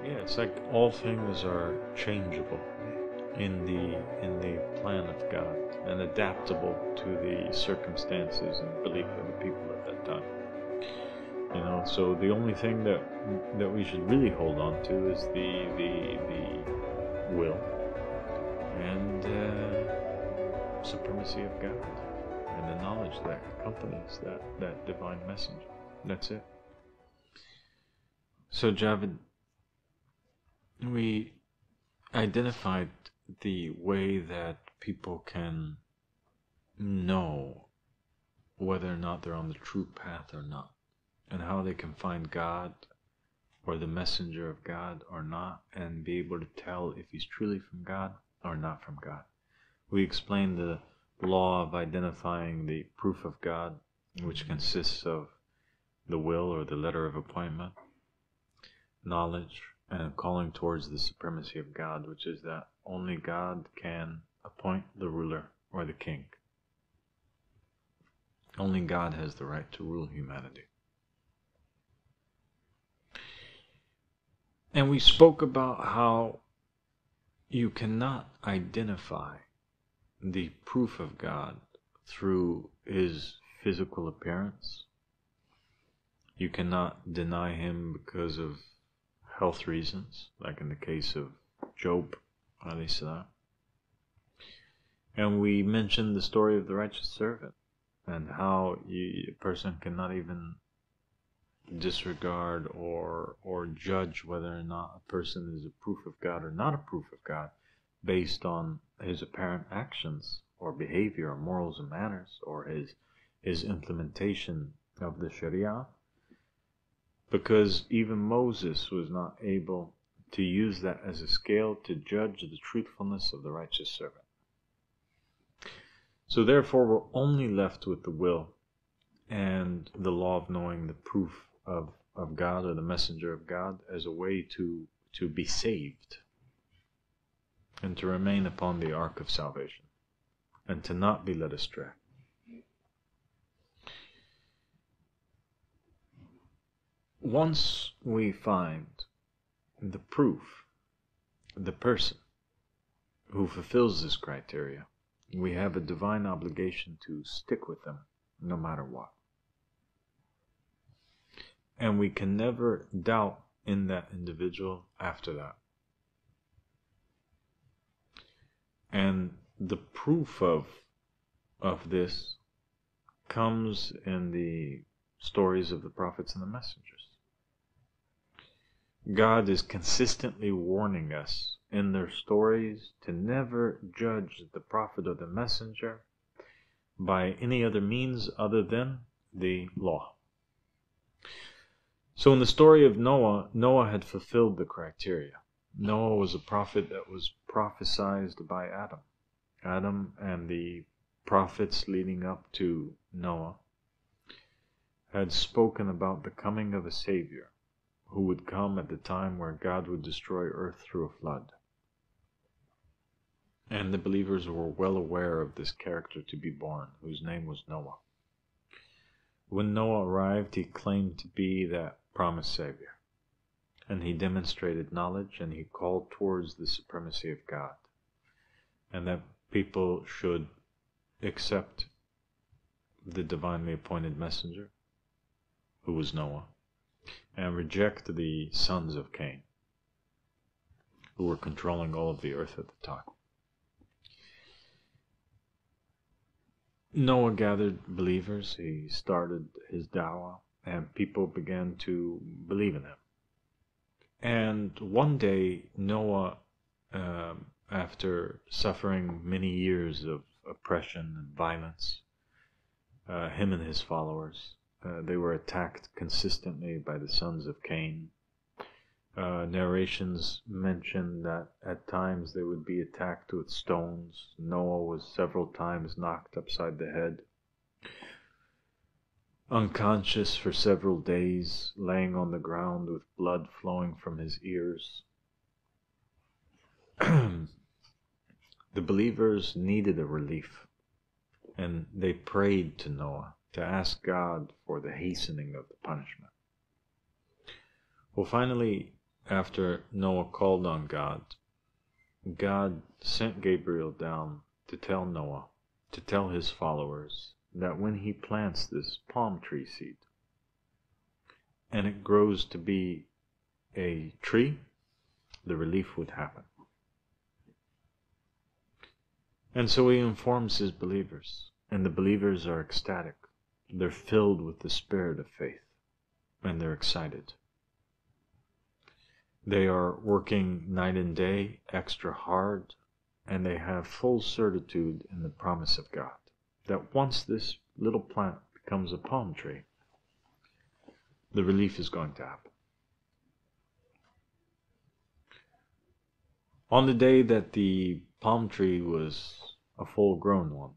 Yeah, it's like all things are changeable in the plan of God and adaptable to the circumstances and belief of the people at that time. So the only thing that we should really hold on to is the will and supremacy of God and the knowledge that accompanies that divine messenger. That's it. So Javid, we identified the way that people can know whether or not they're on the true path or not, and how they can find God or the messenger of God or not, and be able to tell if he's truly from God or not from God. We explained the law of identifying the proof of God, which consists of the will or the letter of appointment, knowledge, and calling towards the supremacy of God, which is that only God can appoint the ruler or the king. Only God has the right to rule humanity. And we spoke about how you cannot identify the proof of God through his physical appearance. You cannot deny him because of health reasons, like in the case of Job, salam. And we mentioned the story of the righteous servant and how a person cannot even disregard or judge whether or not a person is a proof of God or not a proof of God based on his apparent actions or behavior or morals and manners or his implementation of the Sharia. Because even Moses was not able to use that as a scale to judge the truthfulness of the righteous servant. So therefore we're only left with the will and the law of knowing the proof of God or the messenger of God as a way to be saved and to remain upon the ark of salvation and to not be led astray. Once we find the proof, the person who fulfills this criteria, we have a divine obligation to stick with them no matter what. And we can never doubt in that individual after that. And the proof of this comes in the stories of the prophets and the messengers. God is consistently warning us in their stories to never judge the prophet or the messenger by any other means other than the law. So in the story of Noah, Noah had fulfilled the criteria. Noah was a prophet that was prophesied by Adam. Adam and the prophets leading up to Noah had spoken about the coming of a Savior who would come at the time where God would destroy earth through a flood. And the believers were well aware of this character to be born, whose name was Noah. When Noah arrived, he claimed to be that promised Savior. And he demonstrated knowledge and he called towards the supremacy of God. And that people should accept the divinely appointed messenger, who was Noah, and reject the sons of Cain, who were controlling all of the earth at the time. Noah gathered believers, he started his dawah, and people began to believe in him. And one day, Noah, after suffering many years of oppression and violence, him and his followers, they were attacked consistently by the sons of Cain. Narrations mention that at times they would be attacked with stones. Noah was several times knocked upside the head, unconscious for several days, laying on the ground with blood flowing from his ears. The believers needed a relief and they prayed to Noah to ask God for the hastening of the punishment. Well, finally, after Noah called on God, God sent Gabriel down to tell Noah, to tell his followers, that when he plants this palm tree seed, and it grows to be a tree, the relief would happen. And so he informs his believers, and the believers are ecstatic. They're filled with the spirit of faith, and they're excited. They are working night and day, extra hard, and they have full certitude in the promise of God, that once this little plant becomes a palm tree, the relief is going to happen. On the day that the palm tree was a full-grown one,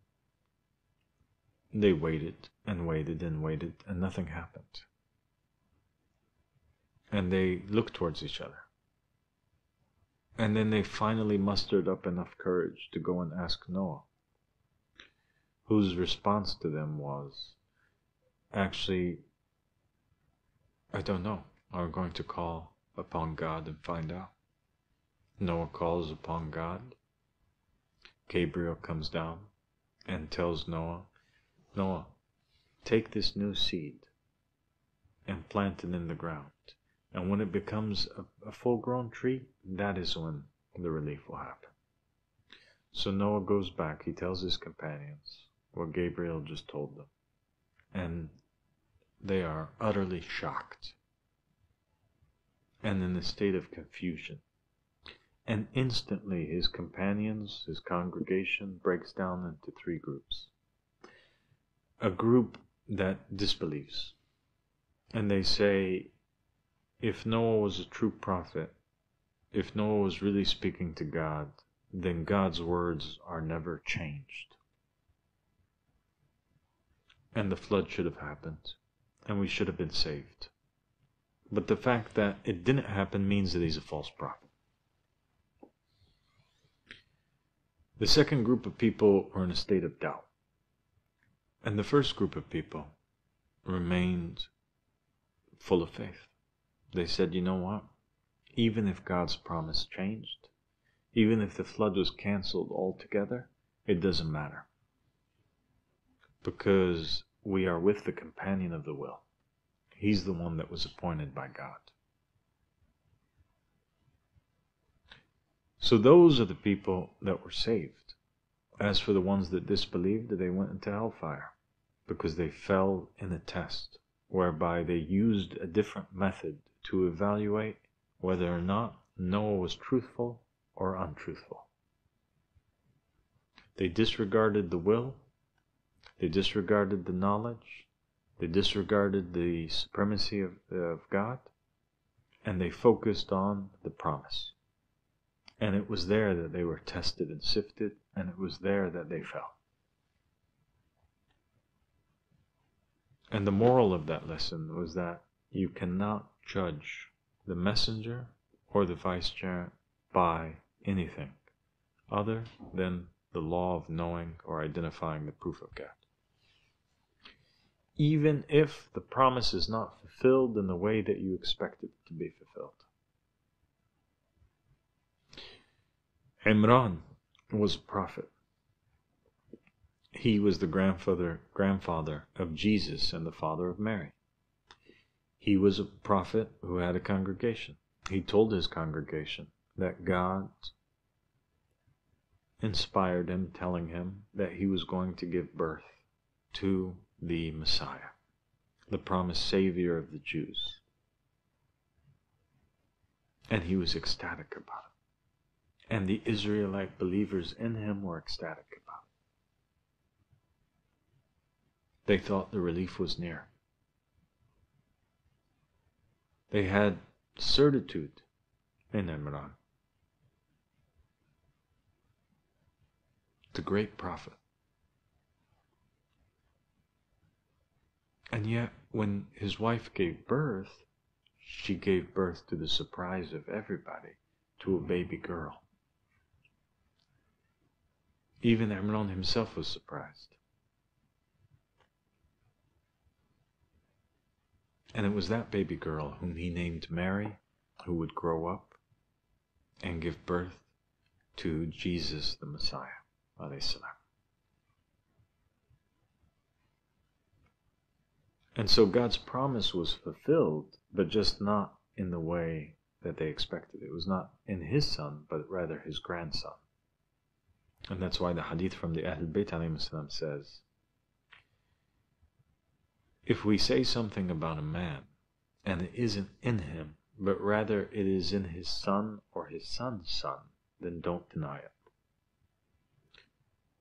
they waited and waited and waited, and nothing happened. And they looked towards each other. And then they finally mustered up enough courage to go and ask Noah, whose response to them was, actually, I don't know. I'm going to call upon God and find out. Noah calls upon God. Gabriel comes down and tells Noah, Noah, take this new seed and plant it in the ground. And when it becomes a full-grown tree, that is when the relief will happen. So Noah goes back. He tells his companions what Gabriel just told them. And they are utterly shocked and in a state of confusion. And instantly his companions, his congregation, breaks down into three groups. A group that disbelieves. And they say, if Noah was a true prophet, if Noah was really speaking to God, then God's words are never changed. And the flood should have happened, and we should have been saved. But the fact that it didn't happen means that he's a false prophet. The second group of people were in a state of doubt. And the first group of people remained full of faith. They said, you know what? Even if God's promise changed, even if the flood was canceled altogether, it doesn't matter. Because we are with the companion of the will. He's the one that was appointed by God. So those are the people that were saved. As for the ones that disbelieved, they went into hellfire because they fell in a test whereby they used a different method to evaluate whether or not Noah was truthful or untruthful. They disregarded the will, they disregarded the knowledge, they disregarded the supremacy of God, and they focused on the promise. And it was there that they were tested and sifted, and it was there that they fell. And the moral of that lesson was that you cannot judge the messenger or the vicegerent by anything other than the law of knowing or identifying the proof of God. Even if the promise is not fulfilled in the way that you expect it to be fulfilled. Imran was a prophet. He was the grandfather of Jesus and the father of Mary. He was a prophet who had a congregation. He told his congregation that God inspired him, telling him that he was going to give birth to the Messiah, the promised Savior of the Jews. And he was ecstatic about it. And the Israelite believers in him were ecstatic about it. They thought the relief was near. They had certitude in Imran, the great prophet. And yet, when his wife gave birth, she gave birth to the surprise of everybody, to a baby girl. Even Imran himself was surprised. And it was that baby girl whom he named Mary, who would grow up and give birth to Jesus the Messiah, alayhi salam. And so God's promise was fulfilled, but just not in the way that they expected. It was not in his son, but rather his grandson. And that's why the hadith from the Ahlul Bayt alayhim salam says, if we say something about a man, and it isn't in him, but rather it is in his son or his son's son, then don't deny it.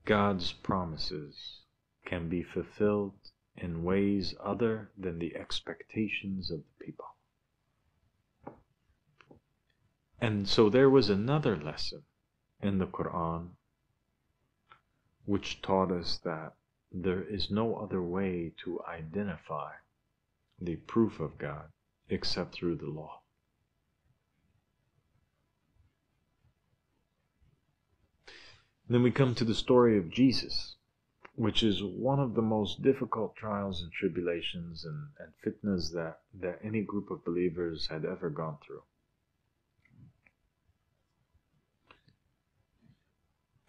God's promises can be fulfilled in ways other than the expectations of the people. And so there was another lesson in the Quran which taught us that there is no other way to identify the proof of God except through the law. Then we come to the story of Jesus, which is one of the most difficult trials and tribulations and fitnas that any group of believers had ever gone through.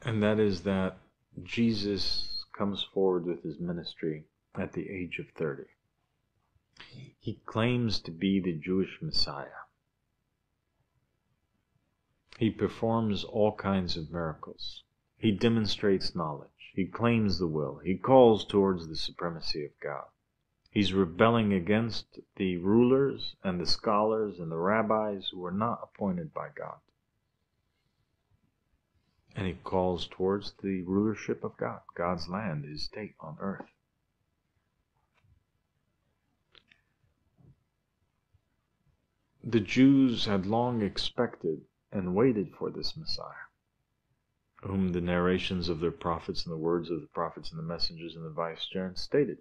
And that is that Jesus comes forward with his ministry at the age of 30. He claims to be the Jewish Messiah. He performs all kinds of miracles. He demonstrates knowledge. He claims the will. He calls towards the supremacy of God. He's rebelling against the rulers and the scholars and the rabbis who were not appointed by God. And he calls towards the rulership of God, God's land, his state on earth. The Jews had long expected and waited for this Messiah, whom the narrations of their prophets and the words of the prophets and the messengers and the vicegerents stated,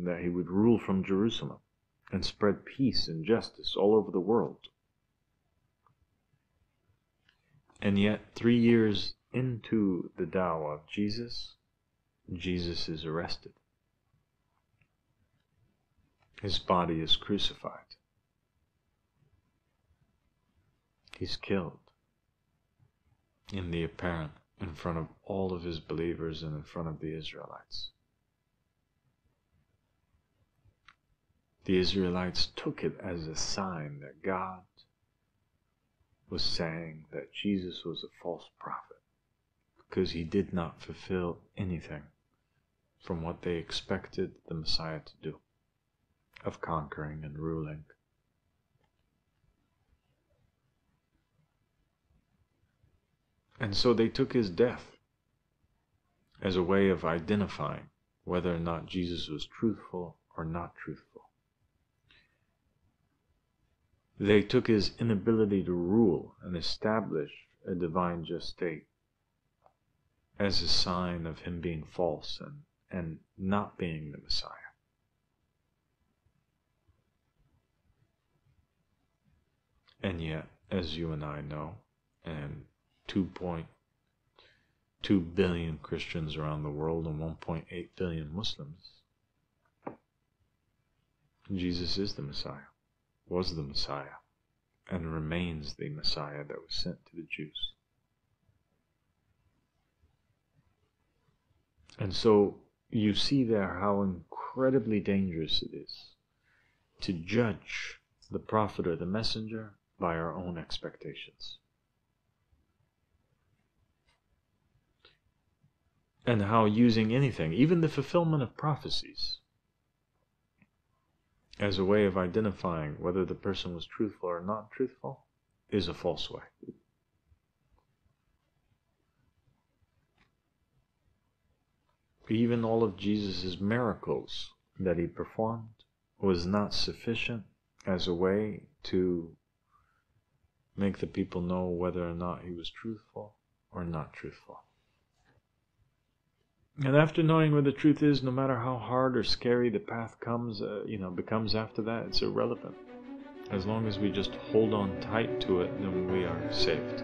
that he would rule from Jerusalem and spread peace and justice all over the world. And yet, 3 years into the dawah of Jesus, Jesus is arrested. His body is crucified. He's killed in the apparent, in front of all of his believers and in front of the Israelites. The Israelites took it as a sign that God was saying that Jesus was a false prophet, because he did not fulfill anything from what they expected the Messiah to do, of conquering and ruling. And so they took his death as a way of identifying whether or not Jesus was truthful or not truthful. They took his inability to rule and establish a divine just state as a sign of him being false and not being the Messiah. And yet, as you and I know, and 2.2 billion Christians around the world and 1.8 billion Muslims, Jesus is the Messiah, was the Messiah, and remains the Messiah that was sent to the Jews. And so you see there how incredibly dangerous it is to judge the prophet or the messenger by our own expectations. And how using anything, even the fulfillment of prophecies, as a way of identifying whether the person was truthful or not truthful, is a false way. Even all of Jesus' miracles that he performed was not sufficient as a way to make the people know whether or not he was truthful or not truthful. And after knowing where the truth is, no matter how hard or scary the path becomes after that, it's irrelevant. As long as we just hold on tight to it, then we are saved.